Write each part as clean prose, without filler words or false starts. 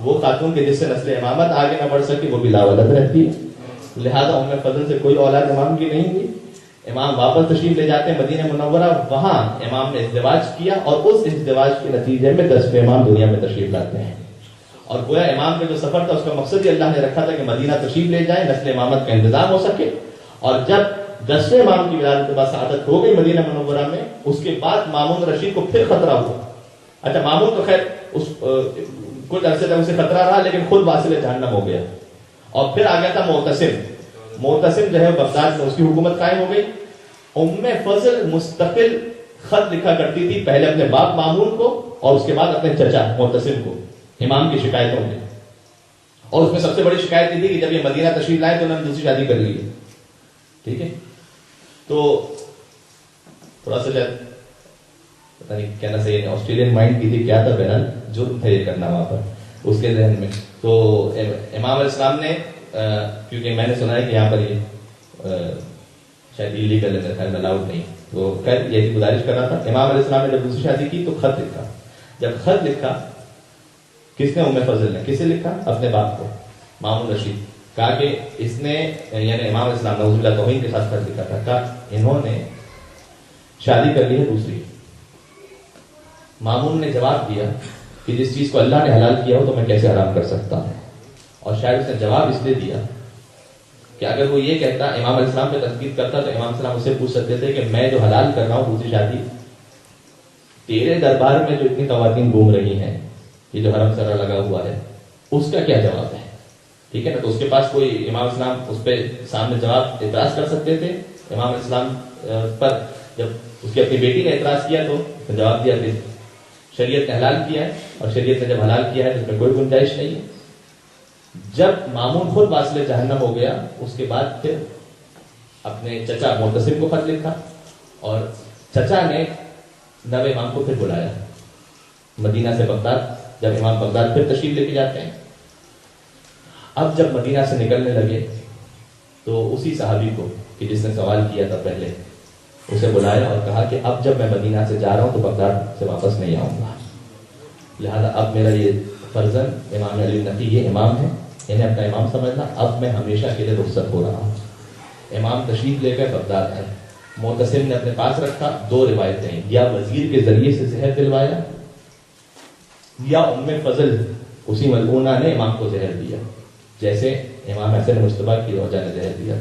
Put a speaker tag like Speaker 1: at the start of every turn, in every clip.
Speaker 1: وہ خاتون کے جس سے نسل امامت آگے نہ بڑھ سکی وہ بھی لاولد رہتی ہے. لہذا ام فضل سے کوئی اولاد امام کی نہیں ہوئی. امام واپس تشریف لے جاتے ہیں مدینہ منورہ. وہاں امام نے ازدواج کیا اور اس ازدواج کے نتیجے میں 10ویں امام دنیا میں تشریف لاتے ہیں. اور گویا امام کا جو سفر تھا اس کا مقصد ہی اللہ نے رکھا تھا کہ مدینہ تشریف لے جائیں, نسل امامت کا انتظام ہو سکے. اور جب 10ویں امام کی ولادت کے بعد سعادت ہو گئی مدینہ منورہ میں, اس کے بعد مامون رشید کو پھر خطرہ ہوا. اچھا مامون تو خیر اس کچھ عرصے تک اسے خطرہ رہا لیکن خود واصل جہنم ہو گیا. اور پھر آ گیا تھا معتصم جو ہے بغداد میں اس کی حکومت قائم ہو گئی. ام فضل مستقل خط لکھا کرتی تھی, پہلے اپنے باپ مامون کو اور اس کے بعد اپنے چچا معتصم کو امام کی شکایتوں میں. اور اس میں سب سے بڑی شکایت یہ تھی کہ جب یہ مدینہ تشریف لائے تو انہوں نے دوسری شادی کر لی ہے. ٹھیک ہے, تو تھوڑا سا شاید پتہ نہیں کہنا صحیح ہے, آسٹریلین مائنڈ کی تھی کیا تھا, بہرحال جرم تھا یہ کرنا وہاں پر اس کے ذہن میں. تو امام علیہ السلام نے کیونکہ میں نے سنا ہے کہ یہاں پر یہ شاید ایلیگل ہے, خیر الاؤڈ نہیں, تو خیر یہ گزارش کر رہا تھا. امام علیہ السلام نے جب دوسری شادی کی تو خط لکھا. جب خط لکھا کس نے, ام فضل نے. کسے لکھا؟ اپنے باپ کو مامون رشید. کہا کہ اس نے یعنی امام علیہ السلام نعوذ باللہ توہین کے ساتھ خط لکھا تھا. کہا انہوں نے شادی کر لی ہے دوسری. مامون نے جواب دیا کہ جس چیز کو اللہ نے حلال کیا ہو تو میں کیسے حرام کر سکتا ہوں. اور شاید اس نے جواب اس لیے دیا کہ اگر وہ یہ کہتا, امام علیہ السلام پہ تنقید کرتا, تو امام السلام اسے پوچھ سکتے تھے کہ میں جو حلال کر رہا ہوں دوسری شادی, تیرے دربار میں جو اتنی خواتین گھوم رہی ہیں, یہ جو حرم سرا لگا ہوا ہے, اس کا کیا جواب ہے. ٹھیک ہے نا, تو اس کے پاس کوئی امام السلام اس پہ سامنے جواب اعتراض کر سکتے تھے. امام علیہ السلام پر جب اس کی اپنی بیٹی نے اعتراض کیا تو جواب دیا کہ شریعت نے حلال کیا ہے, اور شریعت نے جب حلال کیا ہے تو اس میں کوئی گنجائش نہیں ہے. جب مامون خود واصل جہنم ہو گیا, اس کے بعد پھر اپنے چچا معتصم کو خط لکھا, اور چچا نے نوے امام کو پھر بلایا مدینہ سے بغداد. جب امام بغداد پھر تشریف لے کے جاتے ہیں, اب جب مدینہ سے نکلنے لگے تو اسی صحابی کو کہ جس نے سوال کیا تھا پہلے, اسے بلایا اور کہا کہ اب جب میں مدینہ سے جا رہا ہوں تو بغداد سے واپس نہیں آؤں گا. لہذا اب میرا یہ فرزند امام علی نقی یہ امام ہے, انہیں اپنا امام سمجھنا. اب میں ہمیشہ کے لیے رخصت ہو رہا ہوں. امام تشریف لے کر بغداد آئے. معتصم نے اپنے پاس رکھا. دو روایتیں, یا وزیر کے ذریعے سے زہر دلوایا, یا ام فضل اسی ملعونہ نے امام کو زہر دیا. جیسے امام حسن مجتبیٰ کی روجہ نے زہر دیا,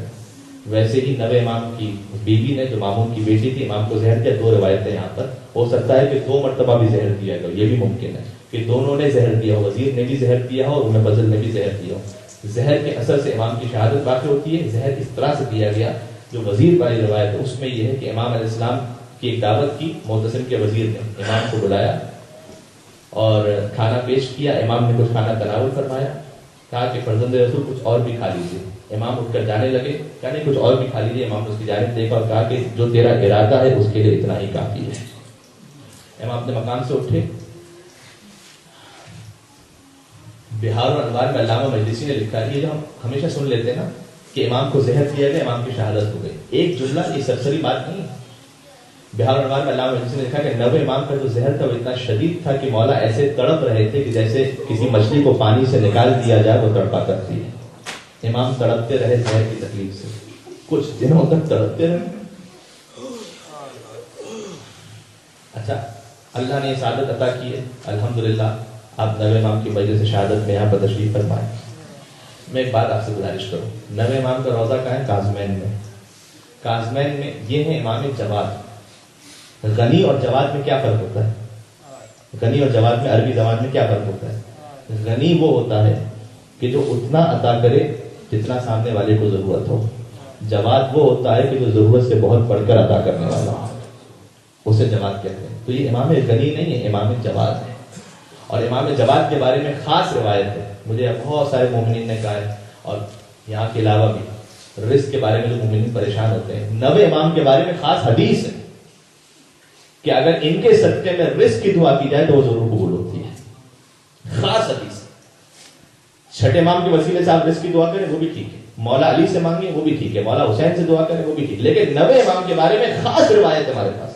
Speaker 1: ویسے ہی نوے امام کی بیوی نے جو مامون کی بیٹی تھی امام کو زہر دیا. دو روایتیں یہاں پر, ہو سکتا ہے کہ 2 مرتبہ بھی زہر دیا گیا, یہ بھی ممکن ہے کہ دونوں نے زہر دیا ہو, وزیر نے بھی زہر دیا ہو اور ام فضل نے بھی زہر دیا ہو. زہر کے اثر سے امام کی شہادت واقع ہوتی ہے. زہر اس طرح سے دیا گیا, جو وزیر والی روایت ہے اس میں یہ ہے کہ امام علیہ السلام کی ایک دعوت کی, معتصم کے وزیر نے امام کو بلایا اور کھانا پیش کیا. امام نے کچھ کھانا تناول فرمایا, کہا کہ فرزند رسول کچھ اور بھی کھا لیجیے. امام اٹھ کر جانے لگے, کہا نہیں کچھ اور بھی کھا لیجیے. امام نے اس کی جانب دیکھا اور کہا کہ جو تیرا ارادہ ہے اس کے لیے اتنا ہی کافی ہے. امام اپنے مقام سے اٹھے. بہار و انوار میں علامہ مجلسی نے لکھا ہے, یہ جو ہم ہمیشہ سن لیتے ہیں نا کہ امام کو زہر دیا گیا, امام کی شہادت ہو گئی, ایک جملہ یہ سرسری بات نہیں ہے. بہار و انوار میں علامہ مجلسی نے لکھا کہ نوے امام کا جو زہر تھا وہ اتنا شدید تھا کہ مولا ایسے تڑپ رہے تھے کہ جیسے کسی مچھلی کو پانی سے نکال دیا جائے تو تڑپا کرتی ہے. امام تڑپتے رہے زہر کی تکلیف سے, کچھ دنوں تک تڑپتے رہے. اچھا اللہ نے یہ سعادت عطا کی ہے, الحمدللہ. آپ نوے امام کی وجہ سے شہادت میں یہاں پر تشریف فرمائیں. میں ایک بات آپ سے گزارش کروں, نوے امام کا روضہ کہاں ہے؟ کاظمین میں. کاظمین میں یہ ہے امام جواد. غنی اور جواد میں کیا فرق ہوتا ہے؟ غنی اور جواد میں عربی زبان میں کیا فرق ہوتا ہے؟ غنی وہ ہوتا ہے کہ جو اتنا عطا کرے جتنا سامنے والے کو ضرورت ہو. جواد وہ ہوتا ہے کہ جو ضرورت سے بہت بڑھ کر عطا کرنے والا ہو, اسے جواد کہتے ہیں. تو یہ امام غنی نہیں ہے, امام جواد ہے. اور امام جواد کے بارے میں خاص روایت ہے, مجھے بہت سارے مومنین نے کہا ہے, اور یہاں کے علاوہ بھی رزق کے بارے میں جو مومنین پریشان ہوتے ہیں, نوے امام کے بارے میں خاص حدیث ہے کہ اگر ان کے صدقے میں رزق کی دعا کی جائے تو وہ ضرور قبول ہوتی ہے. خاص حدیث. چھٹے امام کے وسیلے سے آپ رزق کی دعا کریں وہ بھی ٹھیک ہے, مولا علی سے مانگیں وہ بھی ٹھیک ہے, مولا حسین سے دعا کریں وہ بھی ٹھیک ہے, لیکن نوے امام کے بارے میں خاص روایت ہمارے پاس.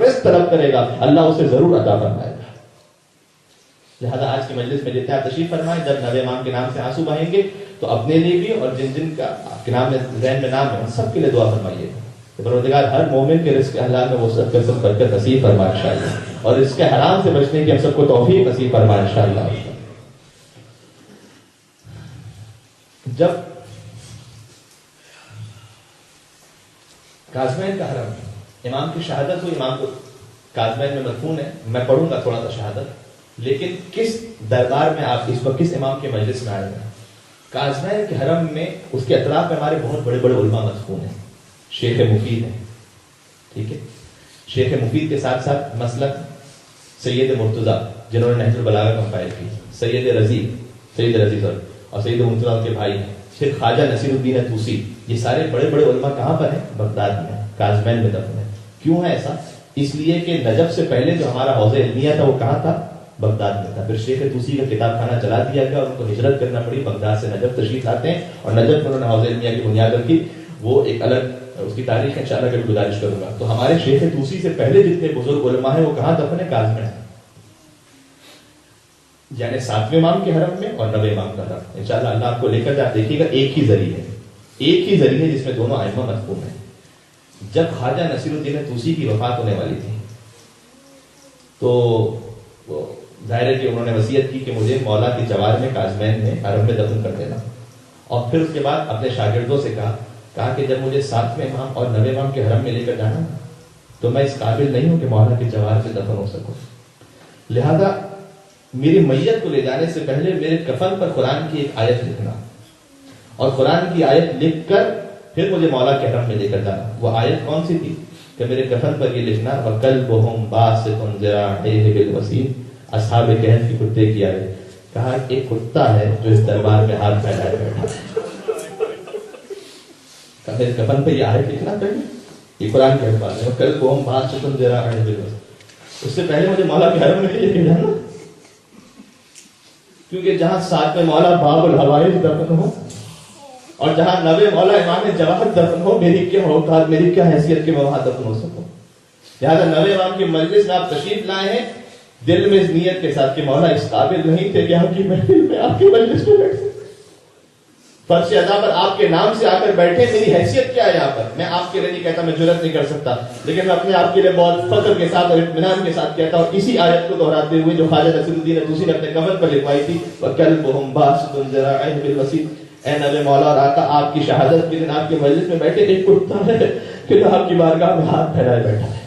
Speaker 1: رزق طلب کرے گا، اللہ اسے ضرور عطا فرمائے گا۔ لہذا آج کی مجلس میں جتنے آپ تشریف فرمائیں، جب 9 امام کے نام سے آنسو بہیں گے تو اپنے لیے بھی اور جن جن کا آپ کے نام میں ذہن میں نام ہے ان سب کے لیے دعا فرمائیے کہ پروردگار ہر مومن کے رزق حلال میں وہ سب کا سب برکت نصیب فرمائے انشاءاللہ، اور رزق حرام سے بچنے کی ہم سب کو توفیق نصیب فرمائے انشاءاللہ۔ جب قازمین کا حرم امام کی شہادت ہوئی، امام کو قازمین میں مدفون ہے، میں پڑھوں گا تھوڑا سا شہادت، لیکن کس دربار میں آپ اس وقت کس امام کے مجلس میں آئے ہیں؟ قازمین کے حرم میں اس کے اطراف میں ہمارے بہت بڑے بڑے علماء مدفون ہیں، شیخ مفید ہیں، ٹھیک ہے، شیخ مفید کے ساتھ ساتھ مسلک سید مرتضیٰ جنہوں نے نہج البلاغہ کمپائل کی، سید رضی اور سید مرتضیٰ کے بھائی ہیں، پھر خواجہ نصیر الدین طوسی، یہ سارے بڑے بڑے علماء کہاں پر ہیں؟ بغداد میں، قازمین میں دفن ہے۔ کیوں ہے ایسا؟ اس لیے کہ نجف سے پہلے جو ہمارا حوض علمیہ تھا وہ کہاں تھا؟ بغداد میں تھا۔ پھر شیخ طوسی کا کتاب خانہ چلا دیا گیا اور ان کو ہجرت کرنا پڑی، بغداد سے نجف تشریف لاتے ہیں اور نجف میں انہوں نے حوض علمیہ کی بنیاد رکھی، وہ ایک الگ اس کی تاریخ انشاءاللہ کبھی گزارش کروں گا۔ تو ہمارے شیخ طوسی سے پہلے جتنے بزرگ علماء ہیں وہ کہاں دفن ہے؟ قازمین ہے، یعنی 7ویں امام کے حرم میں اور 9ویں امام کا حرم۔ انشاءاللہ اللہ آپ کو لے کر جا، دیکھیے گا ایک ہی ذریعہ ہے جس میں دونوں ائمہ مدفون ہیں۔ جب خواجہ نصیر الدین طوسی کی وفات ہونے والی تھی تو ظاہر ہے کہ انہوں نے وصیت کی کہ مجھے مولا کے جوار میں قازمین میں حرم میں دفن کر دینا، اور پھر اس کے بعد اپنے شاگردوں سے کہا کہ جب مجھے 7ویں امام اور 9ویں امام کے حرم میں لے کر جانا تو میں اس قابل نہیں ہوں کہ مولا کے جوار میں دفن ہو سکوں، لہذا میری میت کو لے جانے سے پہلے میرے کفن پر قرآن کی ایک آیت لکھنا، اور قرآن کی آیت لکھ کر پھر مجھے مولا کے حرم میں لے کر جانا۔ وہ آیت کون سی تھی کہ میرے کفن پر یہ لکھنا، وَقَلْبُهُمْ بَاسِطٌ ذِرَاعَيْهِ بِالْوَسِيلِ، اصحاب کہف کی کتے کی آیت، کہا ایک کتا ہے جو اس دربار میں ہاتھ پھیلائے بیٹھا ہے، کہ میرے کفن پہ یہ آیت لکھنا پہلے، یہ قرآن کے الفاظ ہیں، وَقَلْبُهُمْ بَاسِطٌ ذِرَاعَيْهِ بِالْوَسِيلِ، اس سے پہلے مجھے مولا کے حرم میں لے کے جانا، کیونکہ جہاں 7ویں مولا باب الحوائج دفن ہو اور جہاں 9ویں مولا امام جواہر دفن ہو، میری کیا اوقات، میری کیا حیثیت کہ میں وہاں دفن ہو سکوں؟ لہٰذا 9ویں امام کی مجلس میں آپ تشریف لائے ہیں دل میں اس نیت کے ساتھ کہ مولا اس قابل نہیں تھے کہ آپ کی محفل میں آپ کی مجلس میں بیٹھے، فرش ادا پر آپ کے نام سے آ کر بیٹھے، میری حیثیت کیا ہے یہاں پر؟ میں آپ کے لیے نہیں کہتا، میں جرات نہیں کر سکتا، لیکن میں اپنے آپ کے لیے بہت فخر کے ساتھ اور اطمینان کے ساتھ کہتا ہوں، اسی آیت کو دہراتے ہوئے جو خواجہ نصیر الدین طوسی نے اپنے کمر پر لکھوائی تھی، وَكَلْبُهُمْ بَاسِطٌ ذِرَاعَيْهِ بِالْوَسِيلِ، اے نبی مولا اور آقا، آپ کی شہادت کے دن آپ کی مجلس میں بیٹھے ایک کتا ہے کہ جو آپ کی بارگاہ میں ہاتھ پھیلائے بیٹھا ہے،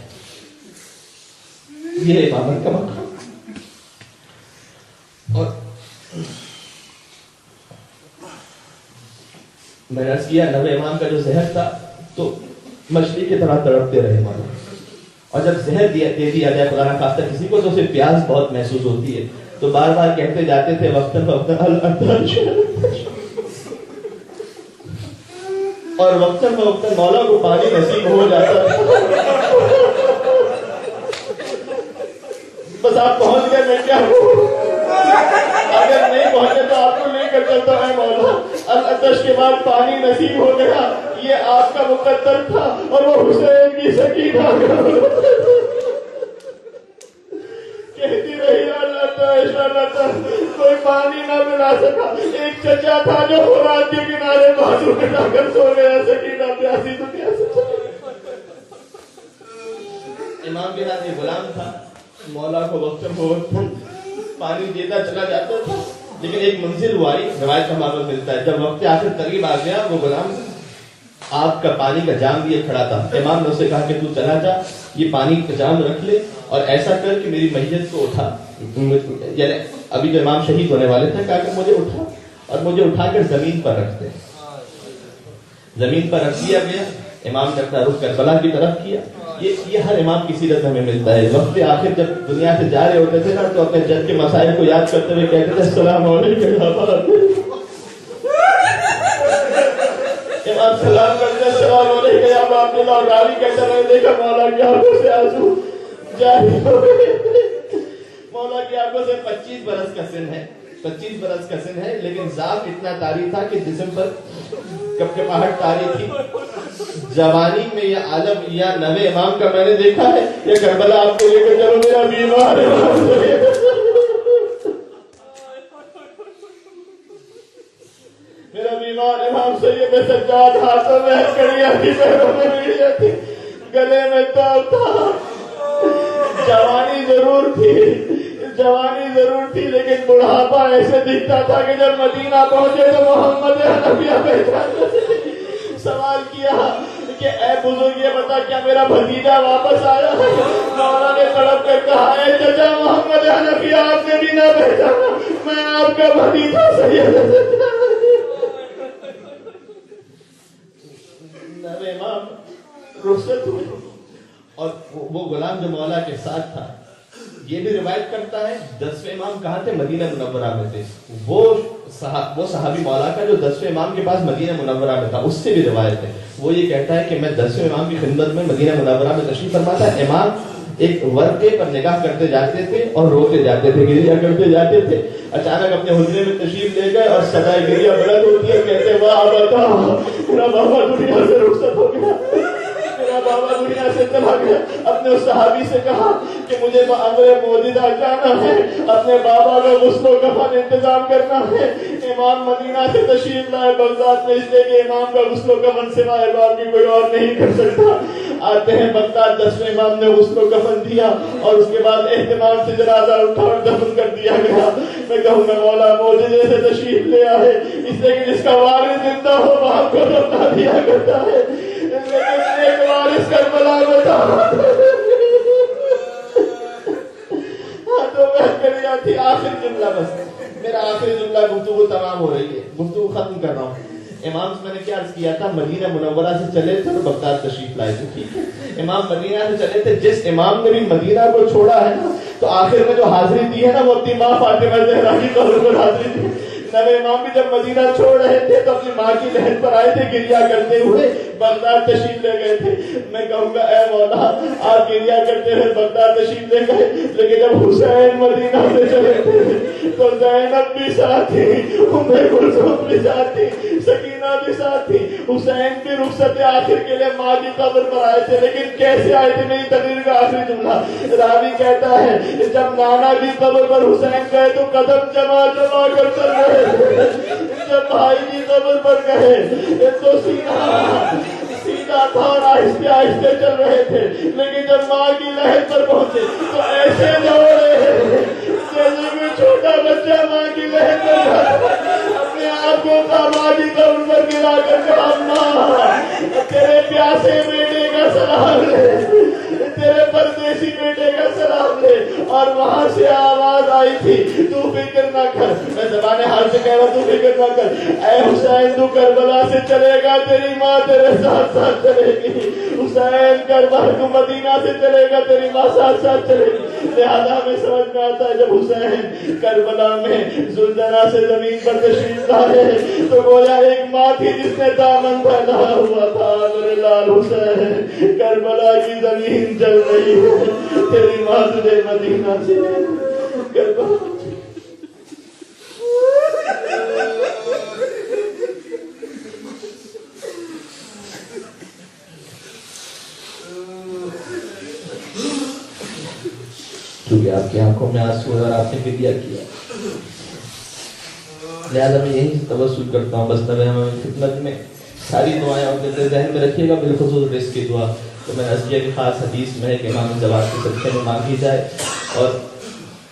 Speaker 1: یہ امامت کا مقام۔ اور میں نے عرض کیا 9ویں امام کا جو زہر تھا تو مچھلی کی طرح تڑپتے رہے مولا، اور جب زہر دے دیا جائے خدا نخواستہ کسی کو تو اسے پیاس بہت محسوس ہوتی ہے، تو بار بار کہتے جاتے تھے وقتاً فوقتاً العطش، اور وقتاً فوقتاً مولا کو پانی نصیب ہو جاتا تھا، بس آپ پہنچ گئے، میں کیا ہوں، اگر نہیں پہنچے تو آپ کو لے کر چلتا ہے مولا، العطش کے بعد پانی نصیب ہو گیا، یہ آپ کا مقدر تھا، اور وہ حسین کی سکینہ کہتی رہی العطش، کوئی پانی نہ ملا سکا، ایک چچا تھا جو فرات کے کنارے بازو میں جا کر سو گیا، سکینہ پیاسی تو پیاسا، امام کے ساتھ یہ غلام تھا، مولا کو وقت پانی دیتا چلا جاتا تھا، لیکن ایک منزل ہوا ہی روایت کا معلوم ملتا ہے، جب وقت آخر قریب آ گیا وہ غلام آپ کا پانی کا جام لیے کھڑا تھا، امام نے اسے کہا کہ تو چلا جا، یہ پانی کا جام رکھ لے اور ایسا کر کہ میری میت کو اٹھا، یعنی ابھی جو امام شہید ہونے والے تھے، کہا کہ مجھے اٹھا اور مجھے اٹھا کر زمین پر رکھ دے، زمین پر رکھ دیا گیا، امام نے اپنا رخ کربلا کی طرف کیا۔ یہ ہر امام کی سیرت ہمیں ملتا ہے، وقت آخر جب دنیا سے جا رہے ہوتے تھے نا تو اپنے جد کے مسائل کو یاد کرتے ہوئے کہتے تھے السلام علیکم، امام سلام کرتے السلام علیکم یا ابا عبداللہ، اور راوی کہتا رہے دیکھا مولا کی آنکھوں سے آنسو جاری ہو گئے، مولا کی آنکھوں سے 25 برس کا سن ہے، 25 برس کا سن ہے، لیکن ذات اتنا طاری تھا کہ جسم پر کپکپاہٹ طاری تھی، جوانی میں یہ عالم یا نوے امام کا میں نے دیکھا ہے، یا کربلا آپ کو لے کر چلو میرا بیمار ہے، میرا بیمار امام سید سجاد ہاتھوں میں ہتھکڑیاں تھی، پیروں میں بیڑیاں تھی، گلے میں تاب تھا. جوانی ضرور تھی لیکن بڑھاپا ایسے دکھتا تھا کہ جب مدینہ پہنچے تو محمد حنفیہ پہچان. سوال کیا کہ اے بزرگ یہ بتا کیا میرا بھتیجا واپس آیا ہے؟ مولا نے تڑپ کر کہا اے چچا محمد حنفیہ آپ نے بھی نہ پہچانا، میں آپ کا بھتیجا سید نوے امام رخصت ہوئے اور وہ غلام جو مولا کے ساتھ تھا یہ بھی روایت کرتا ہے 10ویں امام کہاں تھے؟ مدینہ منورہ میں تھے. وہ صحابی مولا کا جو 10ویں امام کے پاس مدینہ منورہ میں تھا اس سے بھی روایت ہے. وہ یہ کہتا ہے کہ میں 10ویں امام کی خدمت میں مدینہ منورہ میں تشریف فرما تھا. امام ایک ورقے پر نگاہ کرتے جاتے تھے اور روتے جاتے تھے، گریہ کرتے جاتے تھے. اچانک اپنے حجرے میں تشریف لے گئے اور صدائے گریہ بلند ہوتی ہے، کہتے واہ بتا میرا بابا دنیا سے رخصت ہو گیا، میرا بابا دنیا سے چلا گیا. اپنے اس صحابی سے کہا کہ مجھے امر موجودہ جانا ہے، اپنے بابا کا غسل و کفن انتظام کرنا ہے. امام مدینہ سے تشریف لائے بغداد میں، اس لیے کہ امام کا غسل و کفن سوائے باقی کوئی اور نہیں کر سکتا. آتے ہیں بغداد، 10ویں امام نے غسل و کفن دیا اور اس کے بعد اہتمام سے جنازہ اٹھا اور دفن کر دیا گیا. میں کہوں گا مولا موجودے سے تشریف لے آئے، اس لیے کہ جس کا وارث زندہ ہو باپ کو دفنا دیا کرتا ہے، لیکن ایک وارث کربلا میں تھا. تھی آخری جملہ، بس میرا آخری جملہ، گفتگو تمام ہو رہی ہے، گفتگو ختم کر رہا ہوں. امام سے میں نے کیا عرض کیا تھا؟ مدینہ منورہ سے چلے تھے اور بغداد تشریف لائے تھے. ٹھیک ہے، امام مدینہ سے چلے تھے. جس امام نے بھی مدینہ کو چھوڑا ہے نا تو آخر میں جو حاضری دی ہے نا وہ اپنی ماں فاطمہ زہرا کی قبر پر حاضری دی. نوے امام بھی جب مدینہ چھوڑ رہے تھے تو اپنی ماں کی لہر پر آئے تھے، گریہ کرتے ہوئے بغداد تشریف لے گئے تھے. میں کہوں گا اے مولا آپ گریہ کرتے ہوئے بغداد تشریف لے گئے، لیکن جب حسین مدینہ سے چلے تھے تو زینب بھی ساتھ تھی، ام کلثوم بھی ساتھ تھی، سکینہ بھی ساتھ تھی. حسین بھی رخصت آخر کے لیے ماں کی قبر پر آئے تھے، لیکن کیسے آئے تھے؟ میری تقریر کا آخری جملہ، راوی کہتا ہے جب نانا کی قبر پر حسین گئے تو قدم جما جما کر چل رہے، جب بھائی کی قبر پر گئے تو سیدھا تھا اور آہستہ آہستہ چل رہے تھے، لیکن جب ماں کی لہر پر پہنچے تو ایسے دوڑے جیسے کوئی چھوٹا بچہ ماں کی لہر پر اپنے آپ کو ماں کی قبر پر گرا کر کہا ماں تیرے پیاسے بیٹے کا سلام لے، تیرے پردیسی بیٹے کا سلام لے. اور وہاں سے آواز آئی تھی تو فکر نہ کر، میں زبان حال سے کہہ رہا تو فکر نہ کر، اے حسین تو کربلا سے چلے گا، تیری ماں تیرے ساتھ ساتھ چلے گی. حسین کربلا تو مدینہ سے چلے گا، تیری ماں ساتھ ساتھ چلے گی. لہذا ہمیں سمجھ میں آتا ہے جب حسین کربلا میں زلزلہ سے زمین پر تشریف لائے تو گویا ایک ماں تھی جس نے دامن پھیلایا ہوا تھا. میرے لال حسین کربلا کی زمین جل رہی ہے، تیری ماں تجھے مدینہ سے کربلا. چونکہ آپ کی آنکھوں میں آنسو ہے اور آپ نے گریہ کیا، لہٰذا میں یہی توسل کرتا ہوں بس نوے امام کی خدمت میں ساری دعائیں اپنے ذہن میں رکھیے گا، بالخصوص رزق کی دعا تو میں نے عرض کیا کہ خاص حدیث میں ہے کہ امام جواد کے صدقے میں مانگی جائے. اور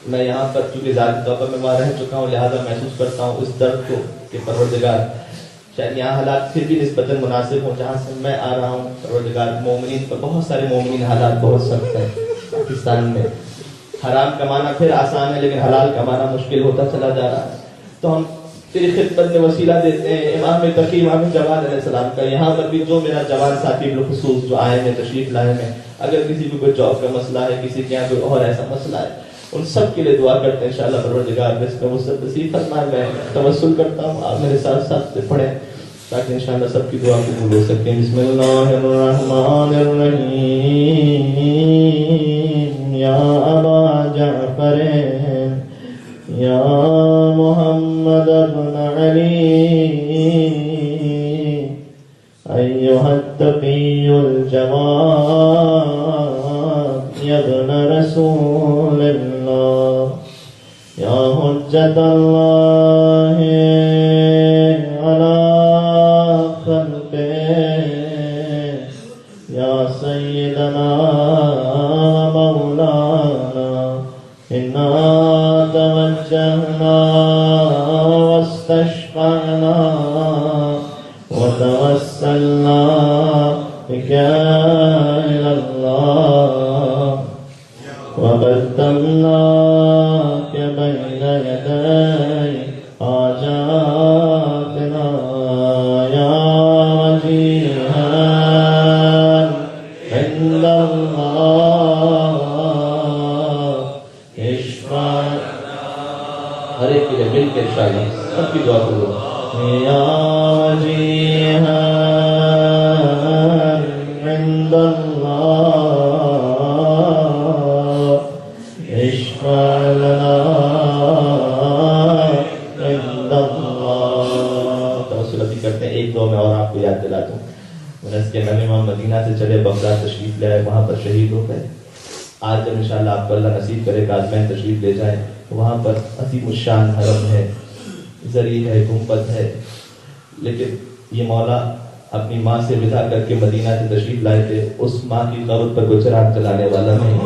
Speaker 1: میں یہاں پر چونکہ ذاتی طور پر میں وہاں رہ چکا ہوں لہٰذا محسوس کرتا ہوں اس درد کو کہ پروردگار شاید یہاں حالات پھر بھی نسبتاً مناسب ہوں جہاں سے میں آ رہا ہوں. پروردگار مومنین پر بہت سارے مومنین حالات بہت سخت ہیں. پاکستان میں حرام کمانا پھر آسان ہے لیکن حلال کمانا مشکل ہوتا چلا جا رہا ہے. تو ہم تیری خدمت میں وسیلہ دیتے ہیں امام تقی امام جواد علیہ السلام کا. یہاں پر بھی جو میرا جوان ساتھی بالخصوص جو آئے ہیں تشریف لائے ہیں، اگر کسی کو کوئی جاب کا مسئلہ ہے، کسی کے یہاں کوئی اور ایسا مسئلہ ہے، ان سب کے لیے دعا کرتے ہیں انشاءاللہ پروردگار رزق میں وسعت نصیب فرمائے. میں توسل کرتا ہوں آپ میرے ساتھ ساتھ پڑھیں تاکہ انشاءاللہ سب کی دعا قبول ہو سکے. بسم اللہ الرحمن الرحیم. یا ابا جعفر یا محمد ابن علی
Speaker 2: أيها التقي الجواد يا ابن رسول الله يا حجة الله على خلقه يا سيدنا مولانا إنا توجهنا واستشفعنا وتوسلنا بك إلى الله وقدمناك بين يدي حاجاتنا يا وجيها عند الله اشفع
Speaker 1: ہر ایک کے لیے مل کے انشاءاللہ سب کی دعا کرو
Speaker 2: يا وجيها عند الله اشفع لنا عند الله.
Speaker 1: توسل ابھی کرتے ہیں ایک دو میں اور آپ کو یاد دلا دوں. انس کے نبی امام مدینہ سے چلے بغداد تشریف لے آئے, وہاں پر شہید ہو گئے. آج جب انشاءاللہ آپ کو اللہ نصیب کرے گا آزمین تشریف لے جائیں تو وہاں پر عظیم الشان حرم ہے, زری ہے, گنبد ہے, لیکن یہ مولا اپنی ماں سے ودا کر کے مدینہ سے تشریف لائے تھے. اس ماں کی قبر پر کوئی چراغ جلانے والا نہیں.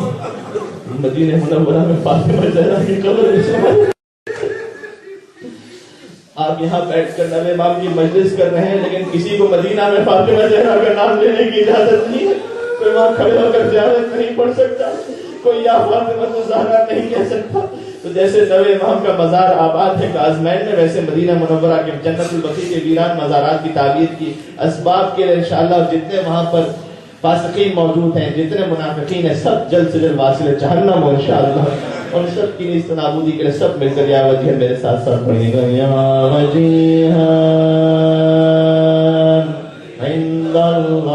Speaker 1: مدینہ منورہ میں فاطمہ زہرا کی قبر ہے. آپ یہاں بیٹھ کر نبی امام کی مجلس کر رہے ہیں, لیکن کسی کو مدینہ میں فاطمہ زہرا کا نام لینے کی اجازت نہیں ہے. کوئی وہاں کھڑے ہو کر زیارت نہیں پڑھ سکتا, کوئی یا فاطمہ زہرا نہیں کہہ سکتا. تو جیسے نبی امام کا مزار آباد ہے کازمین میں, ویسے مدینہ منورہ کے جنت البقیع کے ویران مزارات کی تعبیر کی اسباب کے لیے انشاءاللہ جتنے وہاں پر فاسقین موجود ہیں, جتنے منافقین ہیں, سب جلد سے جلد واصل جہنم ہو انشاءاللہ. اور سب کی نیست نابودی کے لیے سب مل کر یا وجیہ میرے ساتھ ساتھ پڑھیں گے. یا وجیہ عند اللہ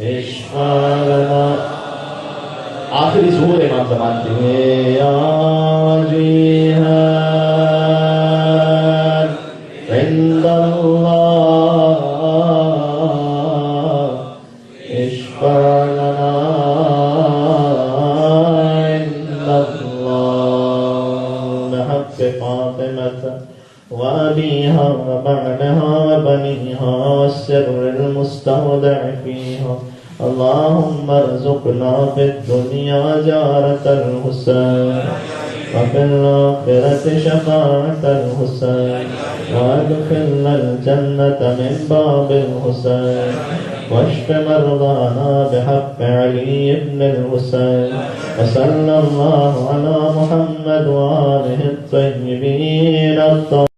Speaker 1: اشفع لنا. آخری ظہور امام زمان تھے. یا وجیہ عند اللہ اشفع لنا عند اللہ بحق فاطمة وأبيها وبعدها وبنيها والسر المستودع فيها. اللهم ارزقنا في الدنيا زيارة الحسين وفي الآخرة شفاعة الحسين وادخلنا الجنة من باب الحسين واشف مرضانا بحق علي بن الحسين. وصلى الله على محمد وآله الطيبين الطاهرين.